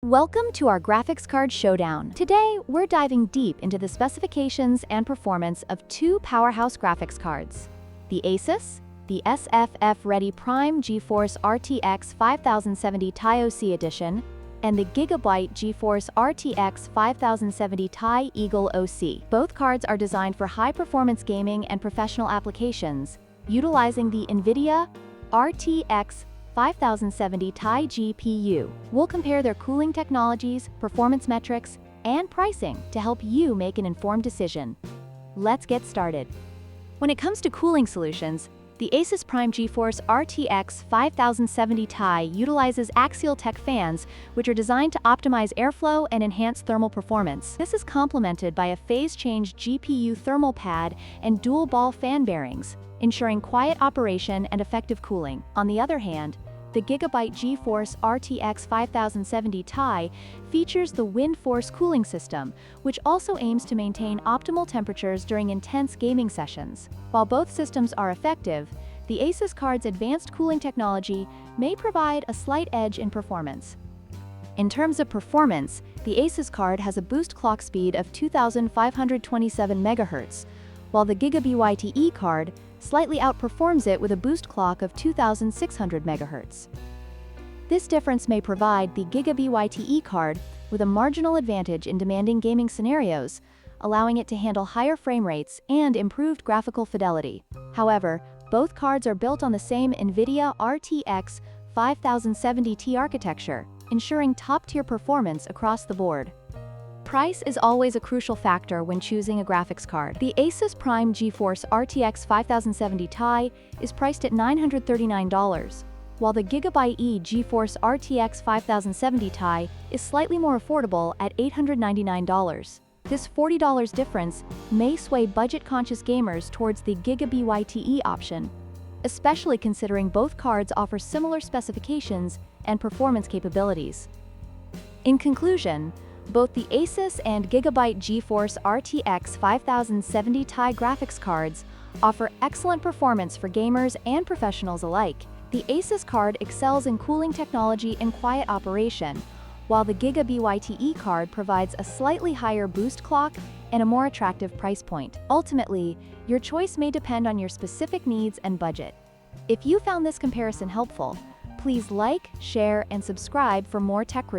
Welcome to our graphics card showdown. Today, we're diving deep into the specifications and performance of two powerhouse graphics cards: the ASUS, the SFF-ready Prime GeForce RTX 5070 Ti OC Edition, and the GIGABYTE GeForce RTX 5070 Ti Eagle OC. Both cards are designed for high-performance gaming and professional applications, utilizing the NVIDIA RTX 5070 Ti GPU. We'll compare their cooling technologies, performance metrics, and pricing to help you make an informed decision. Let's get started. When it comes to cooling solutions, the ASUS Prime GeForce RTX 5070 Ti utilizes Axial Tech fans, which are designed to optimize airflow and enhance thermal performance. This is complemented by a phase-change GPU thermal pad and dual-ball fan bearings, ensuring quiet operation and effective cooling. On the other hand, the GIGABYTE GeForce RTX 5070 Ti features the Wind Force cooling system, which also aims to maintain optimal temperatures during intense gaming sessions. While both systems are effective, the ASUS card's advanced cooling technology may provide a slight edge in performance. In terms of performance, the ASUS card has a boost clock speed of 2,527 MHz, while the GIGABYTE card slightly outperforms it with a boost clock of 2,600 MHz. This difference may provide the GIGABYTE card with a marginal advantage in demanding gaming scenarios, allowing it to handle higher frame rates and improved graphical fidelity. However, both cards are built on the same NVIDIA RTX 5070 Ti architecture, ensuring top-tier performance across the board. Price is always a crucial factor when choosing a graphics card. The ASUS Prime GeForce RTX 5070 Ti is priced at $939, while the GIGABYTE GeForce RTX 5070 Ti is slightly more affordable at $899. This $40 difference may sway budget-conscious gamers towards the GIGABYTE option, especially considering both cards offer similar specifications and performance capabilities. In conclusion, both the ASUS and GIGABYTE GeForce RTX 5070 Ti graphics cards offer excellent performance for gamers and professionals alike. The ASUS card excels in cooling technology and quiet operation, while the GIGABYTE card provides a slightly higher boost clock and a more attractive price point. Ultimately, your choice may depend on your specific needs and budget. If you found this comparison helpful, please like, share, and subscribe for more tech reviews.